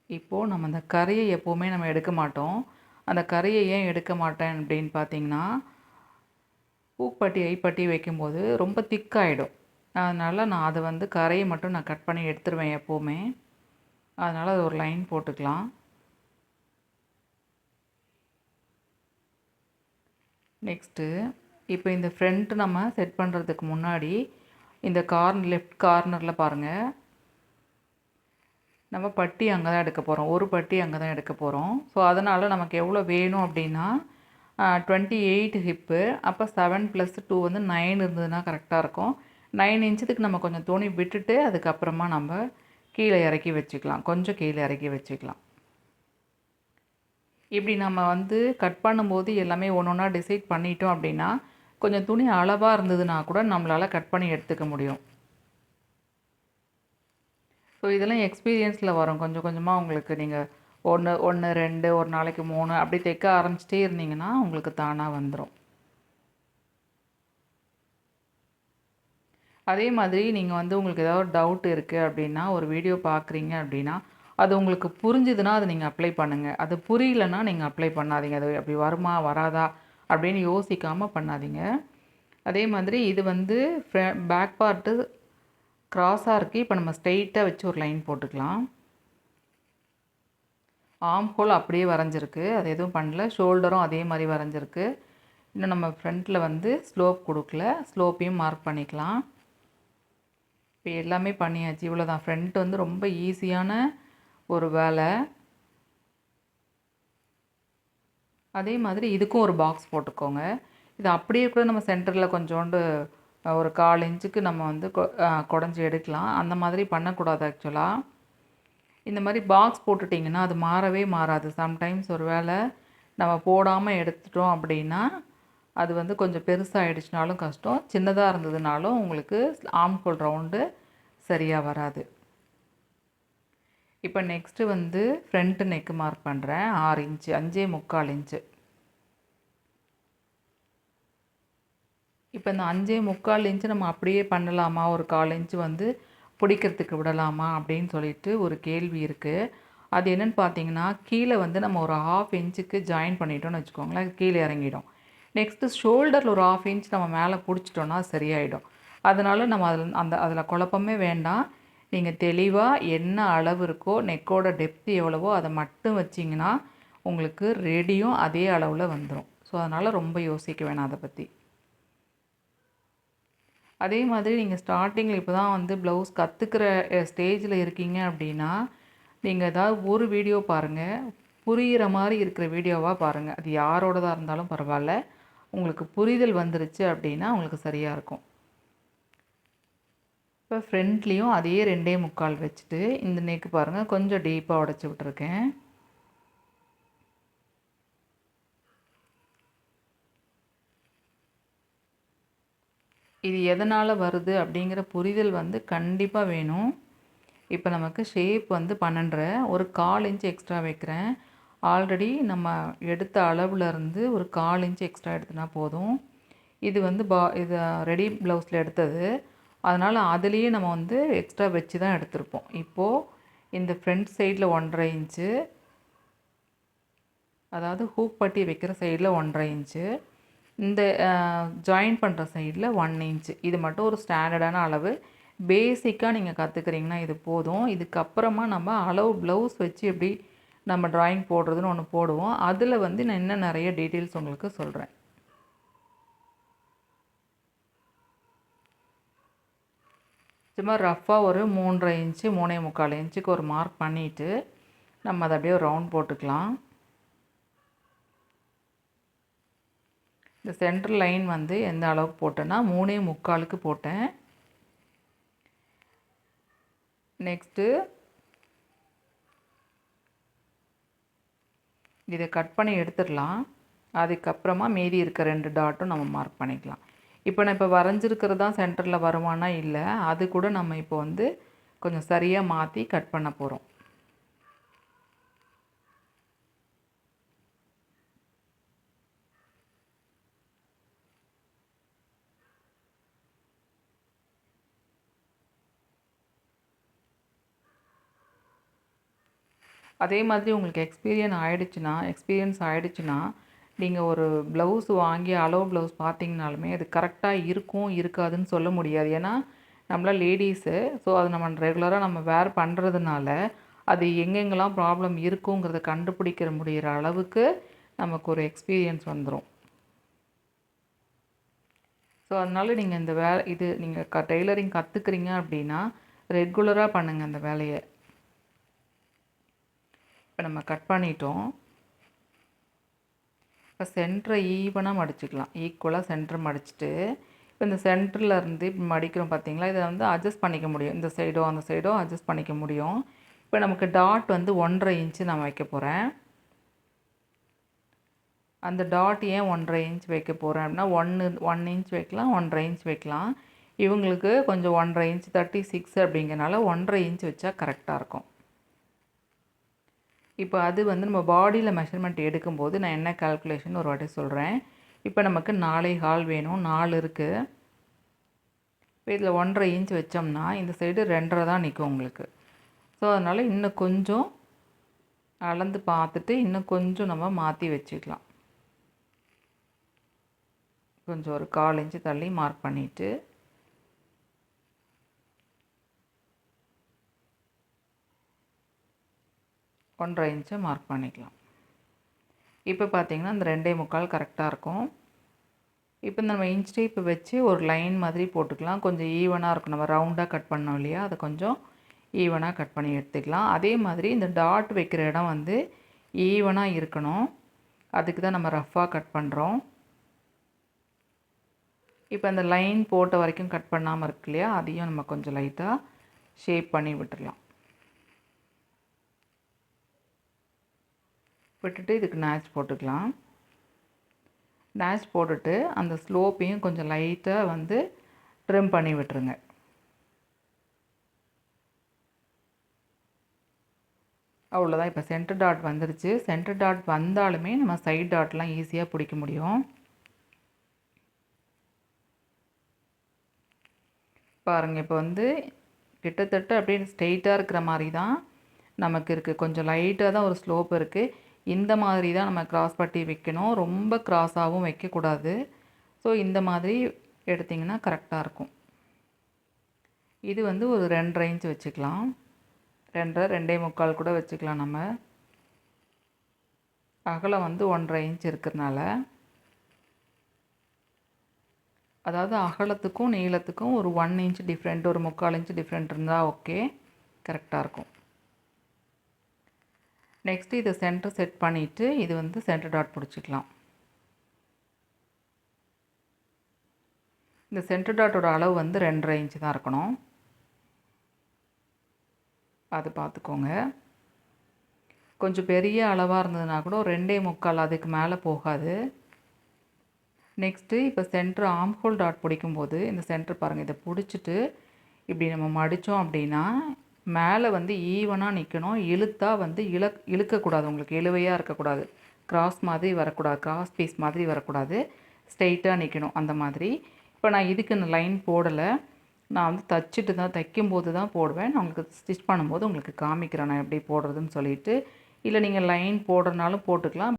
இப்போது நம்ம அந்த கரையை எப்போவுமே நம்ம எடுக்க மாட்டோம். அந்த கரையை ஏன் எடுக்க மாட்டேன் அப்படின்னு பார்த்தீங்கன்னா, பூப்பட்டி, ஐப்பட்டி வைக்கும்போது ரொம்ப திக்காயிடும். அதனால் நான் அதை வந்து கரையை மட்டும் நான் கட் பண்ணி எடுத்துருவேன் எப்போவுமே. அதனால் அது ஒரு லைன் போட்டுக்கலாம். நெக்ஸ்ட்டு இப்போ இந்த ஃப்ரண்ட் நம்ம செட் பண்ணுறதுக்கு முன்னாடி இந்த லெஃப்ட் கார்னரில் பாருங்கள், நம்ம பட்டி அங்கே தான் எடுக்க போகிறோம். ஒரு பட்டி அங்கே தான் எடுக்க போகிறோம். ஸோ அதனால் நமக்கு எவ்வளோ வேணும் அப்படின்னா 28 ஹிப்பு, அப்போ 7 + 2 வந்து 9 இருந்ததுன்னா கரெக்டாக இருக்கும். 9 இன்ச்சுக்கு நம்ம கொஞ்சம் துணி விட்டுட்டு அதுக்கப்புறமா நம்ம கீழே இறக்கி வச்சுக்கலாம். கொஞ்சம் கீழே இறக்கி வச்சுக்கலாம். இப்படி நம்ம வந்து கட் பண்ணும்போது எல்லாமே ஒன்று ஒன்றா டிசைட் பண்ணிட்டோம் அப்படின்னா, கொஞ்சம் துணி அளவாக இருந்ததுன்னா கூட நம்மளால் கட் பண்ணி எடுத்துக்க முடியும். ஸோ இதெல்லாம் எக்ஸ்பீரியன்ஸில் வரும். கொஞ்சம் கொஞ்சமாக உங்களுக்கு நீங்கள் 1, 1, 2 ஒரு நாளைக்கு 3 அப்படி தைக்க ஆரம்பிச்சிட்டே இருந்தீங்கன்னா உங்களுக்கு தானாக வந்துடும். அதே மாதிரி நீங்கள் வந்து உங்களுக்கு ஏதாவது டவுட் இருக்குது அப்படின்னா, ஒரு வீடியோ பார்க்குறீங்க அப்படின்னா, அது உங்களுக்கு புரிஞ்சுதுன்னா அதை நீங்கள் அப்ளை பண்ணுங்கள். அது புரியலன்னா நீங்கள் அப்ளை பண்ணாதீங்க. அது அப்படி வருமா வராதா அப்படின்னு யோசிக்காமல் பண்ணாதீங்க. அதே மாதிரி இது வந்து பேக் பார்ட்டு க்ராஸாக இருக்குது. இப்போ நம்ம ஸ்ட்ரெயிட்டாக வச்சு ஒரு லைன் போட்டுக்கலாம். ஆர்ம் ஹோல் அப்படியே வரைஞ்சிருக்கு, அது எதுவும் பண்ணல. ஷோல்டரும் அதே மாதிரி வரைஞ்சிருக்கு. இன்னும் நம்ம ஃப்ரண்ட்டில் வந்து ஸ்லோப் கொடுக்கல, ஸ்லோப்பையும் மார்க் பண்ணிக்கலாம். இப்போ எல்லாமே பண்ணியாச்சு, இவ்வளோதான். ஃப்ரண்ட் வந்து ரொம்ப ஈஸியான ஒரு வேலை. அதே மாதிரி இதுக்கும் ஒரு பாக்ஸ் போட்டுக்கோங்க. இது அப்படியே கூட நம்ம சென்டரில் கொஞ்சோண்டு ஒரு 1/4 இன்ச்சுக்கு நம்ம வந்து குடஞ்சி எடுக்கலாம். அந்த மாதிரி பண்ணக்கூடாது ஆக்சுவலாக. இந்த மாதிரி பாக்ஸ் போட்டுட்டிங்கன்னா அது மாறவே மாறாது. சம்டைம்ஸ் ஒரு வேளை நம்ம போடாமல் எடுத்துட்டோம் அப்படின்னா அது வந்து கொஞ்சம் பெருசாகிடுச்சுனாலும் கஷ்டம், சின்னதாக இருந்ததுனாலும் உங்களுக்கு ஆர்ம் ஹோல் ரவுண்டு சரியாக வராது. இப்போ நெக்ஸ்ட்டு வந்து ஃப்ரண்ட் நெக்கு மார்க் பண்ணுறேன். 6 இன்ச்சு, 5.25 இன்ச்சு. இப்போ இந்த 5.25 இன்ச்சு நம்ம அப்படியே பண்ணலாமா, ஒரு 1/4 இன்ச்சு வந்து பிடிக்கிறதுக்கு விடலாமா அப்படின்னு சொல்லிட்டு ஒரு கேள்வி இருக்குது. அது என்னென்னு பார்த்தீங்கன்னா, கீழே வந்து நம்ம ஒரு 1/2 இன்ச்சுக்கு ஜாயின் பண்ணிட்டோம்னு வச்சுக்கோங்களேன், கீழே இறங்கிடும். நெக்ஸ்ட்டு ஷோல்டரில் ஒரு 1/2 இன்ச் நம்ம மேலே பிடிச்சிட்டோன்னா சரியாயிடும். அதனால் நம்ம அதில் குழப்பமே வேண்டாம். நீங்கள் தெளிவாக என்ன அளவு இருக்கோ, நெக்கோட டெப்த்து எவ்வளவோ அதை மட்டும் வச்சிங்கன்னா உங்களுக்கு ரெடியும் அதே அளவில் வந்துடும். ஸோ அதனால் ரொம்ப யோசிக்க வேணாம் அதை பற்றி. அதே மாதிரி நீங்கள் ஸ்டார்டிங்கில் இப்போ தான் வந்து ப்ளவுஸ் கற்றுக்கிற ஸ்டேஜில் இருக்கீங்க அப்படின்னா, நீங்கள் ஏதாவது ஒரு வீடியோ பாருங்கள். புரிகிற மாதிரி இருக்கிற வீடியோவாக பாருங்கள். அது யாரோடதாக இருந்தாலும் பரவாயில்ல. உங்களுக்கு புரிதல் வந்துருச்சு அப்படின்னா உங்களுக்கு சரியாக இருக்கும். இப்போ ஃப்ரண்ட்லேயும் அதே 2.25 வச்சுட்டு இந்த நெக்கு பாருங்கள், கொஞ்சம் டீப்பாக உடச்சி விட்டுருக்கேன். இது எதனால் வருது அப்படிங்கிற புரிதல் வந்து கண்டிப்பாக வேணும். இப்போ நமக்கு ஷேப் வந்து 12.5, ஒரு 1/4 இன்ச் எக்ஸ்ட்ரா வைக்கிறேன். ஆல்ரெடி நம்ம எடுத்த அளவுலேருந்து ஒரு 1/4 இன்ச் எக்ஸ்ட்ரா எடுத்துனா போதும். இது வந்து இது ரெடி ப்ளவுஸில் எடுத்தது, அதனால் அதுலேயே நம்ம வந்து எக்ஸ்ட்ரா வச்சு தான் எடுத்திருப்போம். இப்போது இந்த ஃப்ரண்ட் சைடில் 1.5 இன்ச்சு, அதாவது ஹூக் பட்டி வைக்கிற சைடில் 1.5 இன்ச்சு, இந்த ஜாயின் பண்ணுற சைடில் 1 இன்ச்சு. இது மட்டும் ஒரு ஸ்டாண்டர்டான அளவு. பேசிக்காக நீங்கள் கற்றுக்குறீங்கன்னா இது போதும். இதுக்கப்புறமா நம்ம அளவு ப்ளவுஸ் வச்சு எப்படி நம்ம ட்ராயிங் போடுறதுன்னு ஒன்று போடுவோம். அதில் வந்து நான் இன்னும் நிறைய டீட்டெயில்ஸ் உங்களுக்கு சொல்கிறேன். சும்மா ரஃப்பாக ஒரு 3.5 இன்ச்சு 3.25 இன்ச்சுக்கு ஒரு மார்க் பண்ணிவிட்டு நம்ம அதை அப்படியே ரவுண்ட் போட்டுக்கலாம். இந்த சென்டர் லைன் வந்து எந்த அளவுக்கு போட்டேன்னா 3.25க்கு போட்டேன். நெக்ஸ்ட்டு இதை கட் பண்ணி எடுத்துடலாம். அதுக்கப்புறமா மீதி இருக்க 2 டாட்டும் நம்ம மார்க் பண்ணிக்கலாம். இப்போ நான் வரைஞ்சிருக்கிறது தான் சென்டரில் வருமானா இல்லை, அது கூட நம்ம இப்போ வந்து கொஞ்சம் சரியாக மாற்றி கட் பண்ண போகிறோம். அதே மாதிரி உங்களுக்கு எக்ஸ்பீரியன்ஸ் ஆயிடுச்சுன்னா நீங்கள் ஒரு ப்ளவுஸ் வாங்கி அளவு ப்ளவுஸ் பார்த்தீங்கனாலுமே அது கரெக்டாக இருக்கும் இருக்காதுன்னு சொல்ல முடியாது. ஏன்னா நம்மளாம் லேடீஸு, ஸோ அது நம்ம ரெகுலராக நம்ம வேர் பண்ணுறதுனால அது எங்கெங்கெல்லாம் ப்ராப்ளம் இருக்குங்கிறத கண்டுபிடிக்கிற முடிகிற அளவுக்கு நமக்கு ஒரு எக்ஸ்பீரியன்ஸ் வந்துடும். ஸோ அதனால் நீங்கள் இந்த இது நீங்கள் டெய்லரிங் கற்றுக்குறீங்க அப்படின்னா ரெகுலராக பண்ணுங்கள் அந்த வேலையை. இப்போ நம்ம கட் பண்ணிட்டோம். இப்போ சென்டரை ஈவனாக மடிச்சுக்கலாம். ஈக்குவலாக சென்டர் மடிச்சுட்டு இப்போ இந்த சென்டரில் இருந்து இப்படி மடிக்கிறோம் பார்த்தீங்களா, இதை வந்து அட்ஜஸ்ட் பண்ணிக்க முடியும். இந்த சைடோ அந்த சைடோ அட்ஜஸ்ட் பண்ணிக்க முடியும். இப்போ நமக்கு டாட் வந்து 1.5 இன்ச்சு நான் வைக்க போகிறேன். அந்த டாட் ஏன் 1.5 இன்ச் வைக்க போகிறேன் அப்படின்னா 1 இன்ச் வைக்கலாம், 1.5 இன்ச் வைக்கலாம். இவங்களுக்கு கொஞ்சம் 1.5 இன்ச் 36 அப்படிங்கிறனால 1.5 இன்ச் வச்சா கரெக்டாக இருக்கும். இப்போ அது வந்து நம்ம பாடியில் மெஷர்மெண்ட் எடுக்கும்போது நான் என்ன கால்குலேஷன் ஒரு வாட்டி சொல்கிறேன். இப்போ நமக்கு 4.25 வேணும், 4 இருக்குது. இப்போ இதில் 1.5 இன்ச் வச்சோம்னா இந்த சைடு 2.5 தான் நிற்கும் உங்களுக்கு. ஸோ அதனால் இன்னும் கொஞ்சம் அளந்து பார்த்துட்டு இன்னும் கொஞ்சம் நம்ம மாற்றி வச்சுக்கலாம். கொஞ்சம் ஒரு 1/4 இன்ச்சு தள்ளி மார்க் பண்ணிவிட்டு ஒன்றரை இன்ச்சை மார்க் பண்ணிக்கலாம். இப்போ பார்த்தீங்கன்னா இந்த 2.25 கரெக்டாக இருக்கும். இப்போ நம்ம இன்ச் டேப் வச்சு ஒரு லைன் மாதிரி போட்டுக்கலாம். கொஞ்சம் ஈவனாக இருக்கும். நம்ம ரவுண்டாக கட் பண்ணோம் இல்லையா, அதை கொஞ்சம் ஈவனாக கட் பண்ணி எடுத்துக்கலாம். அதே மாதிரி இந்த டாட் வைக்கிற இடம் வந்து ஈவனாக இருக்கணும். அதுக்கு தான் நம்ம ரஃப்பாக கட் பண்ணுறோம். இப்போ அந்த லைன் போட்ட வரைக்கும் கட் பண்ணாமல் இருக்கு இல்லையா, அதையும் நம்ம கொஞ்சம் லைட்டாக ஷேப் பண்ணி விட்டுடலாம். விட்டுட்டு இதுக்கு நாச் போட்டுக்கலாம். நாச் போட்டுட்டு அந்த ஸ்லோப்பையும் கொஞ்சம் லைட்டாக வந்து ட்ரிம் பண்ணி விட்டுருங்க. அவ்வளோதான். இப்போ சென்டர் டாட் வந்துருச்சு. சென்டர் டாட் வந்தாலுமே நம்ம சைட் டாட்லாம் ஈஸியாக பிடிக்க முடியும். பாருங்கள், இப்போ வந்து கிட்டத்தட்ட அப்படியே ஸ்ட்ரெயிட்டாக இருக்கிற மாதிரி தான் நமக்கு இருக்குது. கொஞ்சம் லைட்டாக தான் ஒரு ஸ்லோப் இருக்குது. இந்த மாதிரி தான் நம்ம கிராஸ் பட்டி வைக்கணும். ரொம்ப கிராஸாகவும் வைக்கக்கூடாது. ஸோ இந்த மாதிரி எடுத்திங்கன்னா கரெக்டாக இருக்கும். இது வந்து ஒரு 2.5 இன்ச் வச்சுக்கலாம். 2.25 கூட வச்சுக்கலாம். நம்ம அகலம் வந்து 1.5 இன்ச் இருக்கிறதுனால, அதாவது அகலத்துக்கும் நீளத்துக்கும் ஒரு 1 இன்ச் டிஃப்ரெண்ட், ஒரு 3/4 இன்ச் டிஃப்ரெண்ட் இருந்தால் ஓகே, கரெக்டாக இருக்கும். நெக்ஸ்ட்டு இதை சென்டர் செட் பண்ணிவிட்டு இது வந்து சென்டர் டாட் பிடிச்சிக்கலாம். இந்த சென்டர் டாட்டோட அளவு வந்து 2.5 இன்ச் தான் இருக்கணும். அது பார்த்துக்கோங்க. கொஞ்சம் பெரிய அளவாக இருந்ததுன்னா கூட 2.25 அதுக்கு மேலே போகாது. நெக்ஸ்ட்டு இப்போ சென்டர் ஆர்ம் ஹோல் டாட் பிடிக்கும்போது இந்த சென்டர் பாருங்கள், இதை பிடிச்சிட்டு இப்படி நம்ம மடித்தோம் அப்படின்னா மேலே வந்து ஈவனாக நிற்கணும். இழுத்தா வந்து இழுக்கக்கூடாது. உங்களுக்கு இழுவையாக இருக்கக்கூடாது. கிராஸ் மாதிரி வரக்கூடாது. கிராஸ் பீஸ் மாதிரி வரக்கூடாது. ஸ்ட்ரெயிட்டாக நிற்கணும். அந்த மாதிரி இப்போ நான் இதுக்கு லைன் போடலை. நான் வந்து தைக்கும்போது தான் போடுவேன். நான் உங்களுக்கு ஸ்டிச் பண்ணும்போது உங்களுக்கு காமிக்கிறேன் நான் எப்படி போடுறதுன்னு சொல்லிட்டு. இல்லை நீங்கள் லைன் போடுறதுனாலும் போட்டுக்கலாம்.